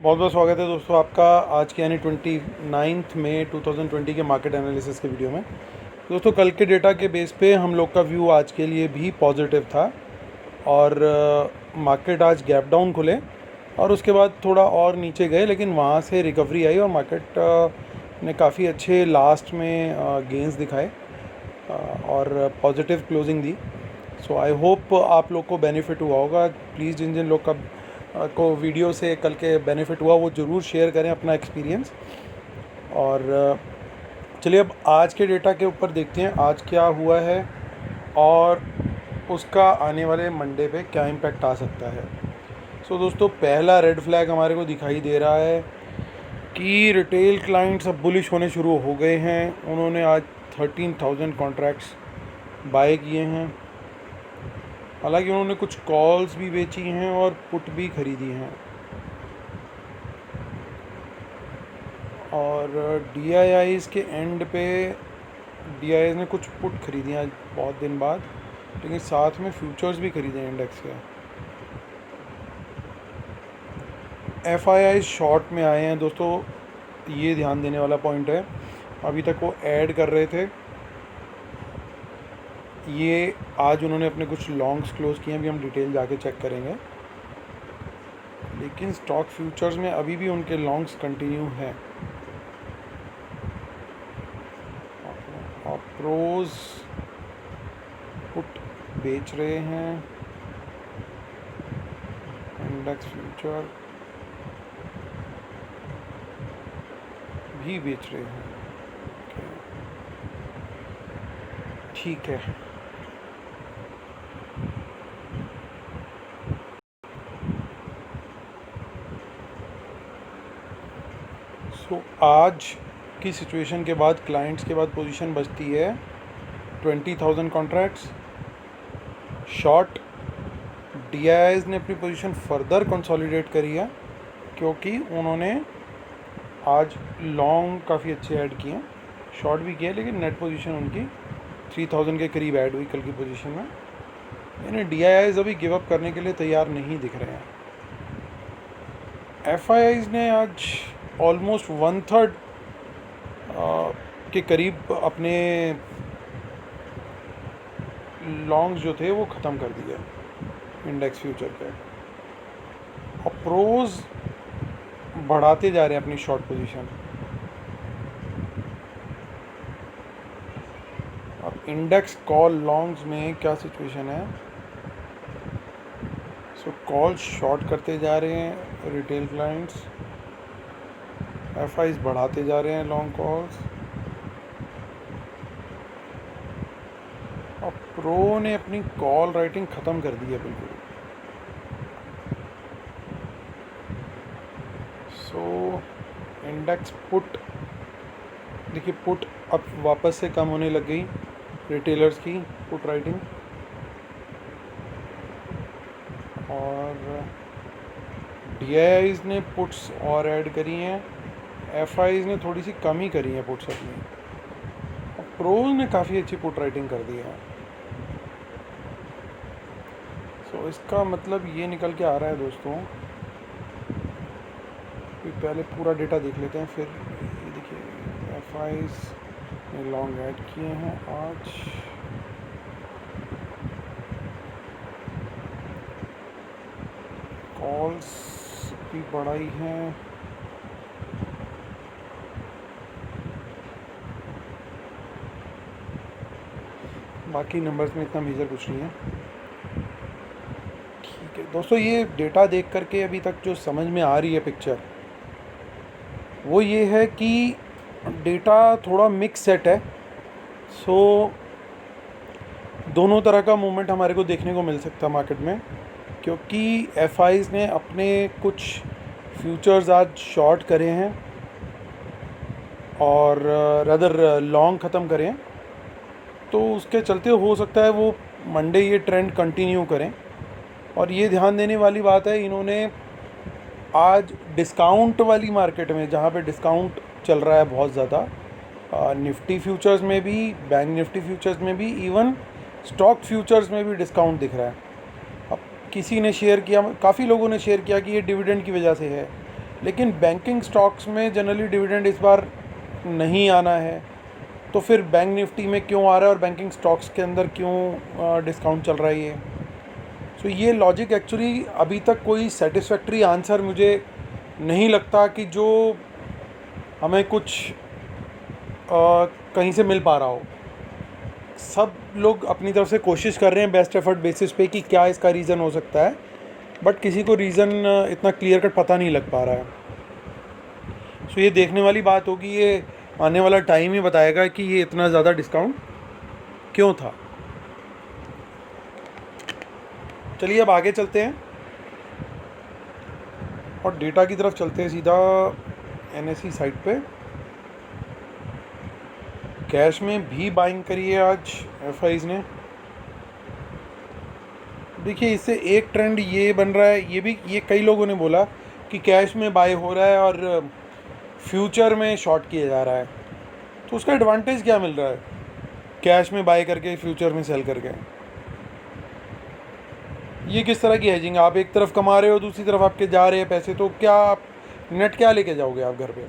बहुत बहुत स्वागत है दोस्तों आपका आज के यानी 29 मई 2020 के मार्केट एनालिसिस के वीडियो में। दोस्तों कल के डेटा के बेस पे हम लोग का व्यू आज के लिए भी पॉजिटिव था और मार्केट आज गैप डाउन खुले और उसके बाद थोड़ा और नीचे गए, लेकिन वहाँ से रिकवरी आई और मार्केट ने काफ़ी अच्छे लास्ट में गेंस दिखाए और positive closing the. So I hope आप लोग को बेनिफिट हुआ होगा। प्लीज़ जिन जिन लोग का को वीडियो से कल के बेनिफिट हुआ वो ज़रूर शेयर करें अपना एक्सपीरियंस। और चलिए अब आज के डेटा के ऊपर देखते हैं आज क्या हुआ है और उसका आने वाले मंडे पे क्या इम्पैक्ट आ सकता है। सो दोस्तों पहला रेड फ्लैग हमारे को दिखाई दे रहा है कि रिटेल क्लाइंट्स अब बुलिश होने शुरू हो गए हैं। उन्होंने आज 13,000 कॉन्ट्रैक्ट्स बाय किए हैं। हालांकि उन्होंने कुछ कॉल्स भी बेची हैं और पुट भी खरीदी हैं। और DIIs के एंड पे DIIs ने कुछ पुट खरीदी हैं आज बहुत दिन बाद, लेकिन साथ में फ्यूचर्स भी खरीदे हैं इंडेक्स के। FIIs शॉर्ट में आए हैं दोस्तों, ये ध्यान देने वाला पॉइंट है। अभी तक वो ऐड कर रहे थे, ये आज उन्होंने अपने कुछ लॉन्ग्स क्लोज किए हैं, अभी हम डिटेल जाके चेक करेंगे। लेकिन स्टॉक फ्यूचर्स में अभी भी उनके लॉन्ग्स कंटिन्यू हैं। और प्रोज पुट बेच रहे हैं, इंडेक्स फ्यूचर भी बेच रहे हैं। ठीक है, सो आज की सिचुएशन के बाद क्लाइंट्स के बाद पोजीशन बचती है 20,000 कॉन्ट्रैक्ट्स शॉर्ट। DIIs ने अपनी पोजीशन फर्दर कंसोलिडेट करी है क्योंकि उन्होंने आज लॉन्ग काफ़ी अच्छे ऐड किए हैं, शॉर्ट भी किया, लेकिन नेट पोजीशन उनकी 3,000 के करीब ऐड हुई कल की पोजीशन में। यानी DIIs अभी गिव अप करने के लिए तैयार नहीं दिख रहे हैं। FIIs ने आज ऑलमोस्ट 1/3 के करीब अपने लॉन्ग्स जो थे वो ख़त्म कर दिए इंडेक्स फ्यूचर पे। और प्रोज बढ़ाते जा रहे हैं अपनी शॉर्ट पोजीशन। अब इंडेक्स कॉल लॉन्ग्स में क्या सिचुएशन है। सो कॉल शॉर्ट करते जा रहे हैं रिटेल क्लाइंट्स, FIs बढ़ाते जा रहे हैं लॉन्ग कॉल्स। और प्रो ने अपनी कॉल राइटिंग ख़त्म कर दी है बिल्कुल। सो इंडेक्स पुट देखिए, पुट अब वापस से कम होने लग गई रिटेलर्स की पुट राइटिंग। और DIIs ने पुट्स और ऐड करी हैं, FIs ने थोड़ी सी कम ही करी हैं पुट्स अपनी। प्रोज ने काफ़ी अच्छी पुट राइटिंग कर दी है। सो इसका मतलब ये निकल के आ रहा है दोस्तों कि पहले पूरा डेटा देख लेते हैं, फिर ये देखिए FIs ने लॉन्ग ऐड किए हैं आज। कॉल्स भी बढ़ाई हैं। बाकी नंबर्स में इतना मेजर कुछ नहीं है। ठीक है दोस्तों, ये डेटा देख करके अभी तक जो समझ में आ रही है पिक्चर वो ये है कि डेटा थोड़ा मिक्स सेट है। सो दोनों तरह का मूवमेंट हमारे को देखने को मिल सकता है मार्केट में, क्योंकि FIs ने अपने कुछ फ्यूचर्स आज शॉर्ट करे हैं और रदर लॉन्ग ख़त्म करे हैं। तो उसके चलते हो सकता है वो मंडे ये ट्रेंड कंटिन्यू करें। और ये ध्यान देने वाली बात है, इन्होंने आज डिस्काउंट वाली मार्केट में जहाँ पे डिस्काउंट चल रहा है बहुत ज़्यादा, निफ्टी फ्यूचर्स में भी, बैंक निफ्टी फ्यूचर्स में भी, इवन स्टॉक फ्यूचर्स में भी डिस्काउंट दिख रहा है। अब किसी ने शेयर किया, काफ़ी लोगों ने शेयर किया कि ये डिविडेंड की वजह से है, लेकिन बैंकिंग स्टॉक्स में जनरली डिविडेंड इस बार नहीं आना है, तो फिर बैंक निफ्टी में क्यों आ रहा है और बैंकिंग स्टॉक्स के अंदर क्यों डिस्काउंट चल रहा है ये। सो ये लॉजिक एक्चुअली अभी तक कोई सेटिस्फैक्ट्री आंसर मुझे नहीं लगता कि जो हमें कुछ कहीं से मिल पा रहा हो। सब लोग अपनी तरफ से कोशिश कर रहे हैं बेस्ट एफर्ट बेसिस पे कि क्या इसका रीज़न हो सकता है, बट किसी को रीज़न इतना क्लियर कट पता नहीं लग पा रहा है। सो ये देखने वाली बात होगी, ये आने वाला टाइम ही बताएगा कि ये इतना ज़्यादा डिस्काउंट क्यों था। चलिए अब आगे चलते हैं और डेटा की तरफ चलते हैं सीधा NSE साइट पे। कैश में भी बाइंग करी है आज FIs ने। देखिए इससे एक ट्रेंड ये बन रहा है, ये कई लोगों ने बोला कि कैश में बाय हो रहा है और फ्यूचर में शॉर्ट किया जा रहा है, तो उसका एडवांटेज क्या मिल रहा है कैश में बाय करके फ्यूचर में सेल करके। ये किस तरह की हेजिंग, आप एक तरफ कमा रहे हो दूसरी तरफ आपके जा रहे हैं पैसे, तो क्या आप नेट क्या लेके जाओगे आप घर पे।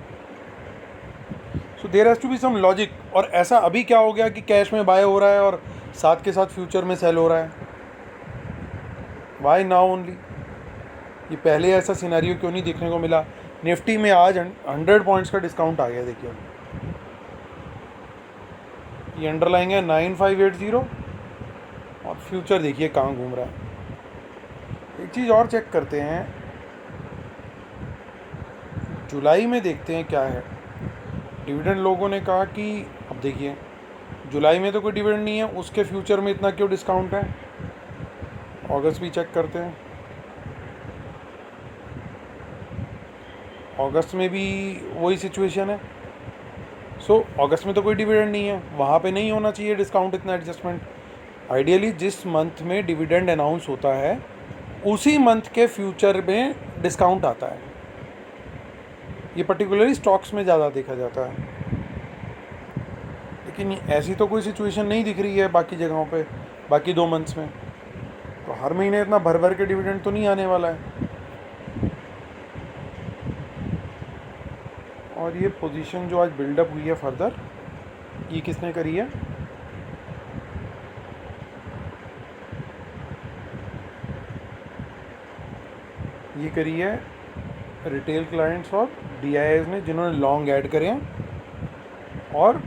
So there has to be some logic. और ऐसा अभी क्या हो गया कि कैश में बाय हो रहा है और साथ के साथ फ्यूचर में सेल हो रहा है, वाई नाउ ओनली। ये पहले ऐसा सिनेरियो क्यों नहीं देखने को मिला। निफ्टी में आज 100 पॉइंट्स का डिस्काउंट आ गया। देखिए ये अंडरलाइंग है 9580 और फ्यूचर देखिए कहाँ घूम रहा है। एक चीज़ और चेक करते हैं, जुलाई में देखते हैं क्या है। डिविडेंड लोगों ने कहा कि अब देखिए जुलाई में तो कोई डिविडेंड नहीं है, उसके फ्यूचर में इतना क्यों डिस्काउंट है। अगस्त भी चेक करते हैं, अगस्त में भी वही सिचुएशन है। सो अगस्त में तो कोई डिविडेंड नहीं है, वहाँ पे नहीं होना चाहिए डिस्काउंट, इतना एडजस्टमेंट। आइडियली जिस मंथ में डिविडेंड अनाउंस होता है उसी मंथ के फ्यूचर में डिस्काउंट आता है। ये पर्टिकुलरली स्टॉक्स में ज़्यादा देखा जाता है, लेकिन ऐसी तो कोई सिचुएशन नहीं दिख रही है बाकी जगहों पे, बाकी 2 मंथ्स में। तो हर महीने इतना भर भर के डिविडेंड तो नहीं आने वाला है। और ये पोजीशन जो आज बिल्डअप हुई है फर्दर, ये किसने करी है। ये करी है रिटेल क्लाइंट्स और DIIs ने जिन्होंने लॉन्ग ऐड करे हैं और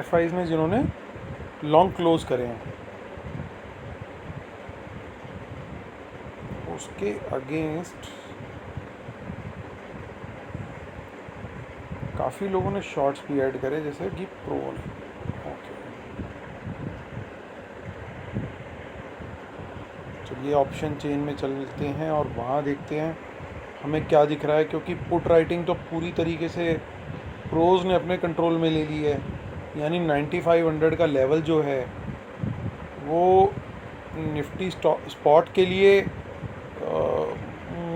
FIs ने जिन्होंने लॉन्ग क्लोज करे हैं। उसके अगेंस्ट काफ़ी लोगों ने शॉर्ट्स भी ऐड करे, जैसे कि प्रो ने। ओके चलिए ऑप्शन चेन में चलते हैं और वहाँ देखते हैं हमें क्या दिख रहा है, क्योंकि पुट राइटिंग तो पूरी तरीके से प्रोज ने अपने कंट्रोल में ले ली है। यानी 9500 का लेवल जो है वो निफ्टी स्पॉट के लिए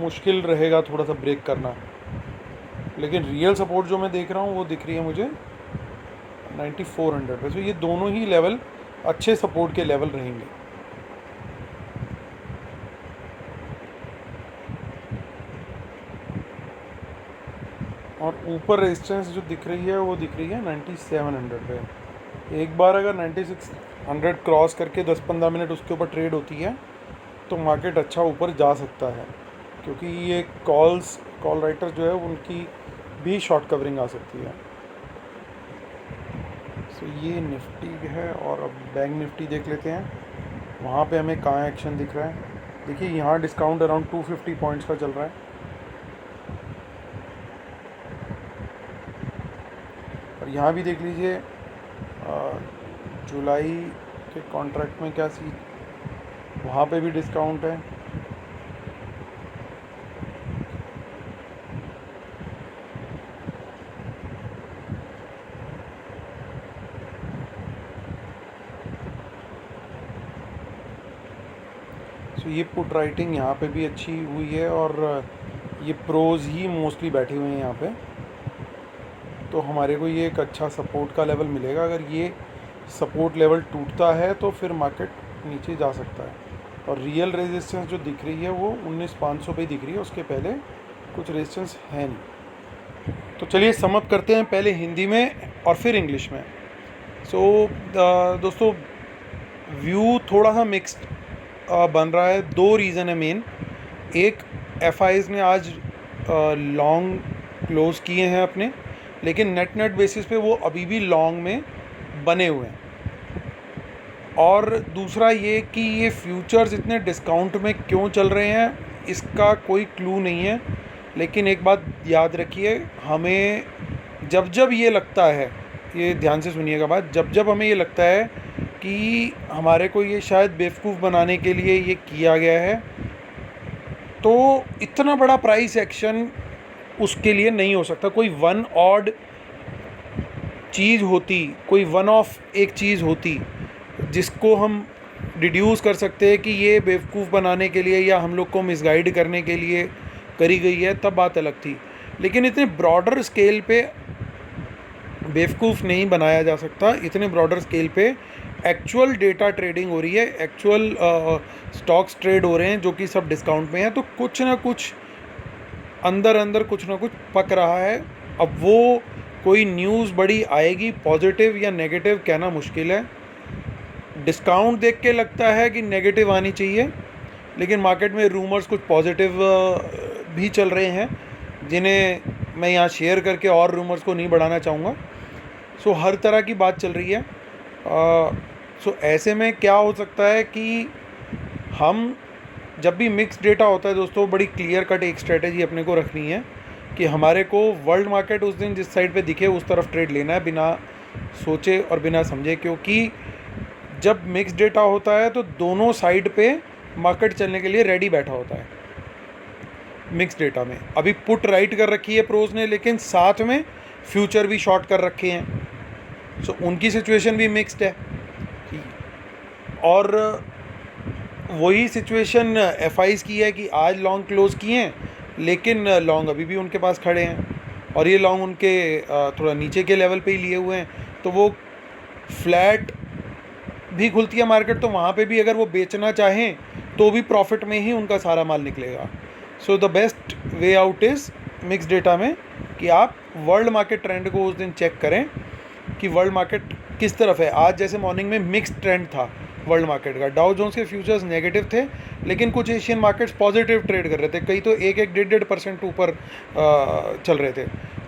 मुश्किल रहेगा थोड़ा सा ब्रेक करना, लेकिन रियल सपोर्ट जो मैं देख रहा हूँ वो दिख रही है मुझे 9400 पे। तो ये दोनों ही लेवल अच्छे सपोर्ट के लेवल रहेंगे। और ऊपर रेजिस्टेंस जो दिख रही है वो दिख रही है 9700 पे। एक बार अगर 9600 क्रॉस करके 10-15 मिनट उसके ऊपर ट्रेड होती है तो मार्केट अच्छा ऊपर जा सकता है, क्योंकि ये कॉल राइटर जो है उनकी भी शॉर्ट कवरिंग आ सकती है। सो ये निफ्टी है। और अब बैंक निफ्टी देख लेते हैं, वहाँ पे हमें कहाँ एक्शन दिख रहा है। देखिए यहाँ डिस्काउंट अराउंड 250 पॉइंट्स का चल रहा है और यहाँ भी देख लीजिए जुलाई के कॉन्ट्रैक्ट में क्या सी, वहाँ पे भी डिस्काउंट है। सो ये पुट राइटिंग यहाँ पे भी अच्छी हुई है और ये प्रोज ही मोस्टली बैठे हुए हैं यहाँ पे, तो हमारे को ये एक अच्छा सपोर्ट का लेवल मिलेगा। अगर ये सपोर्ट लेवल टूटता है तो फिर मार्केट नीचे जा सकता है। और रियल रेजिस्टेंस जो दिख रही है वो 19500 पे दिख रही है, उसके पहले कुछ रेजिस्टेंस है नहीं। तो चलिए सम अप करते हैं, पहले हिंदी में और फिर इंग्लिश में। दोस्तों व्यू थोड़ा सा मिक्स्ड बन रहा है। दो रीज़न है मेन। एक, एफआईज ने आज लॉन्ग क्लोज किए हैं अपने, लेकिन नेट बेसिस पे वो अभी भी लॉन्ग में बने हुए हैं। और दूसरा ये कि ये फ्यूचर्स इतने डिस्काउंट में क्यों चल रहे हैं, इसका कोई क्लू नहीं है। लेकिन एक बात याद रखिए, हमें जब जब ये लगता है, ये ध्यान से सुनिएगा बात, जब जब हमें ये लगता है कि हमारे को ये शायद बेवकूफ़ बनाने के लिए ये किया गया है, तो इतना बड़ा प्राइस एक्शन उसके लिए नहीं हो सकता। कोई वन ऑड चीज़ होती, कोई वन ऑफ एक चीज़ होती जिसको हम डिड्यूस कर सकते हैं कि ये बेवकूफ़ बनाने के लिए या हम लोग को मिसगाइड करने के लिए करी गई है, तब बात अलग थी। लेकिन इतने ब्रॉडर स्केल पे बेवकूफ़ नहीं बनाया जा सकता। इतने ब्रॉडर स्केल पे एक्चुअल डेटा ट्रेडिंग हो रही है, एक्चुअल स्टॉक्स ट्रेड हो रहे हैं जो कि सब डिस्काउंट में है। तो कुछ ना कुछ अंदर अंदर कुछ ना कुछ पक रहा है। अब वो कोई न्यूज़ बड़ी आएगी पॉजिटिव या नेगेटिव कहना मुश्किल है। डिस्काउंट देख के लगता है कि नेगेटिव आनी चाहिए, लेकिन मार्केट में रूमर्स कुछ पॉजिटिव भी चल रहे हैं जिन्हें मैं यहाँ शेयर करके और रूमर्स को नहीं बढ़ाना चाहूँगा। सो हर तरह की बात चल रही है। सो ऐसे में क्या हो सकता है कि हम जब भी मिक्स डेटा होता है दोस्तों, बड़ी क्लियर कट एक स्ट्रेटेजी अपने को रखनी है कि हमारे को वर्ल्ड मार्केट उस दिन जिस साइड पे दिखे उस तरफ ट्रेड लेना है, बिना सोचे और बिना समझे। क्योंकि जब मिक्स डेटा होता है तो दोनों साइड पे मार्केट चलने के लिए रेडी बैठा होता है। मिक्स डेटा में अभी पुट राइट कर रखी है प्रोज ने, लेकिन साथ में फ्यूचर भी शॉर्ट कर रखे हैं। सो उनकी सिचुएशन भी मिक्स्ड है। और वही सिचुएशन एफआईज की है कि आज लॉन्ग क्लोज किए हैं, लेकिन लॉन्ग अभी भी उनके पास खड़े हैं और ये लॉन्ग उनके थोड़ा नीचे के लेवल पे ही लिए हुए हैं। तो वो फ्लैट भी खुलती है मार्केट, तो वहाँ पे भी अगर वो बेचना चाहें तो भी प्रॉफिट में ही उनका सारा माल निकलेगा। So the best way out is mix data में कि आप वर्ल्ड मार्केट ट्रेंड को उस दिन चेक करें कि वर्ल्ड मार्केट किस तरफ है। आज जैसे मॉर्निंग में मिक्स ट्रेंड था वर्ल्ड मार्केट का, डाउ जोन्स के फ्यूचर्स नेगेटिव थे, लेकिन कुछ एशियन मार्केट्स पॉजिटिव ट्रेड कर रहे थे, कई तो 1-1.5% ऊपर चल रहे थे।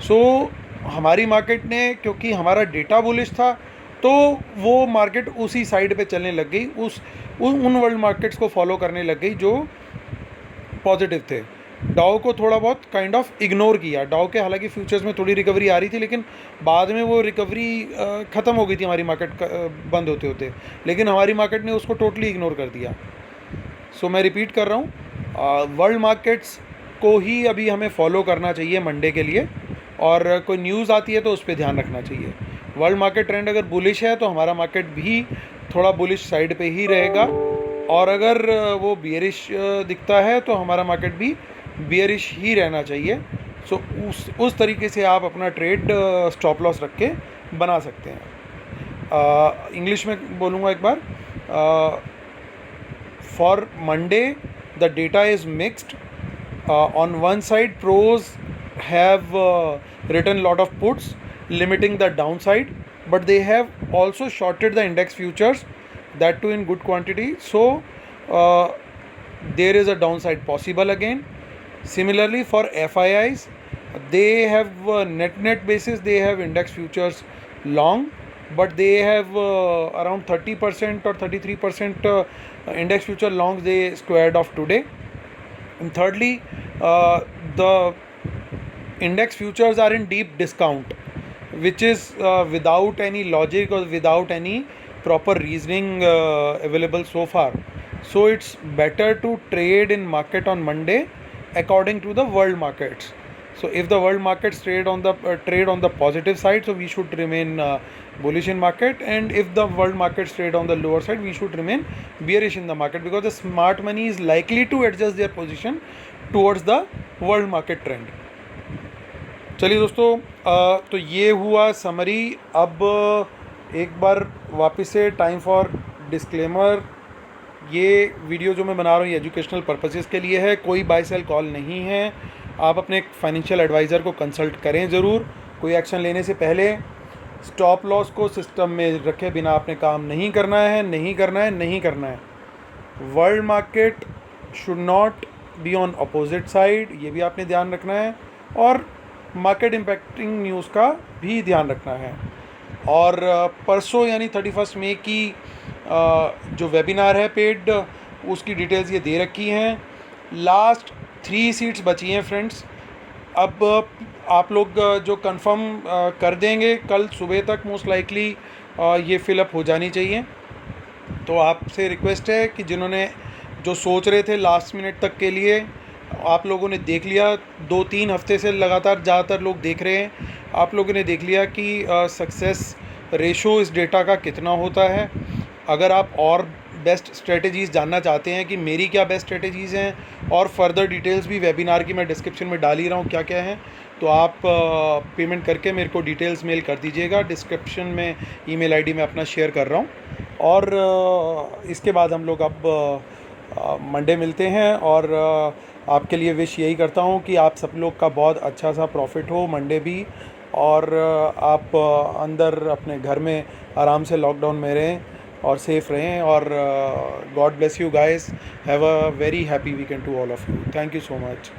सो हमारी मार्केट ने, क्योंकि हमारा डेटा बुलिश था, तो वो मार्केट उसी साइड पे चलने लग गई, उन वर्ल्ड मार्केट्स को फॉलो करने लग गई जो पॉजिटिव थे। डाउ को थोड़ा बहुत काइंड ऑफ इग्नोर किया। डाउ के हालांकि फ्यूचर्स में थोड़ी रिकवरी आ रही थी, लेकिन बाद में वो रिकवरी ख़त्म हो गई थी हमारी मार्केट बंद होते होते, लेकिन हमारी मार्केट ने उसको टोटली इग्नोर कर दिया। सो मैं रिपीट कर रहा हूँ, वर्ल्ड मार्केट्स को ही अभी हमें फॉलो करना चाहिए मंडे के लिए, और कोई न्यूज़ आती है तो उस पर ध्यान रखना चाहिए। वर्ल्ड मार्केट ट्रेंड अगर बुलिश है तो हमारा मार्केट भी थोड़ा बुलिश साइड पे ही रहेगा, और अगर वो बियरिश दिखता है तो हमारा मार्केट भी बियरिश ही रहना चाहिए। सो उस तरीके से आप अपना ट्रेड स्टॉप लॉस रख के बना सकते हैं। इंग्लिश में बोलूँगा एक बार, for Monday the data is mixed. On one side pros have written lot of puts limiting the downside, but they have also shorted the index futures, that too in good quantity. So there is a downside possible again. Similarly for FIIs, they have net basis, they have index futures long, but they have around 30% or 33% index future longs they squared off today. And thirdly, the index futures are in deep discount, which is without any logic or without any proper reasoning available so far. So it's better to trade in market on Monday according to the world markets. So if the world markets trade on the positive side, so we should remain bullish in market, and if the world markets trade on the lower side, we should remain bearish in the market, because the smart money is likely to adjust their position towards the world market trend. चलिए दोस्तों, तो ये हुआ summary. अब एक बार वापस से time for disclaimer. ये वीडियो जो मैं बना रहा हूँ ये एजुकेशनल पर्पसेस के लिए है, कोई बाय सेल कॉल नहीं है। आप अपने फाइनेंशियल एडवाइज़र को कंसल्ट करें ज़रूर। कोई एक्शन लेने से पहले स्टॉप लॉस को सिस्टम में रखे बिना आपने काम नहीं करना है, नहीं करना है, नहीं करना है। World market should not be on opposite side, ये भी आपने ध्यान रखना है। और मार्केट इम्पैक्टिंग न्यूज़ का भी ध्यान रखना है। और परसों यानी 31 मई की जो वेबिनार है पेड, उसकी डिटेल्स ये दे रखी हैं। लास्ट 3 सीट्स बची हैं फ्रेंड्स। अब आप लोग जो कंफर्म कर देंगे कल सुबह तक मोस्ट लाइकली ये फिलअप हो जानी चाहिए। तो आपसे रिक्वेस्ट है कि जिन्होंने जो सोच रहे थे लास्ट मिनट तक के लिए, आप लोगों ने देख लिया, 2-3 हफ्ते से लगातार ज़्यादातर लोग देख रहे हैं, आप लोगों ने देख लिया कि सक्सेस रेशो इस डेटा का कितना होता है। अगर आप और बेस्ट स्ट्रेटजीज़ जानना चाहते हैं कि मेरी क्या बेस्ट स्ट्रेटजीज़ हैं, और फर्दर डिटेल्स भी वेबिनार की मैं डिस्क्रिप्शन में डाल ही रहा हूँ क्या क्या है, तो आप पेमेंट करके मेरे को डिटेल्स मेल कर दीजिएगा। डिस्क्रिप्शन में ईमेल आईडी मैं अपना शेयर कर रहा हूँ। और इसके बाद हम लोग अब मंडे मिलते हैं। और आपके लिए विश यही करता हूँ कि आप सब लोग का बहुत अच्छा सा प्रॉफिट हो मंडे भी, और आप अंदर अपने घर में आराम से लॉकडाउन में रहें और सेफ रहें। और God bless you guys, have a very happy weekend to all of you. Thank you so much.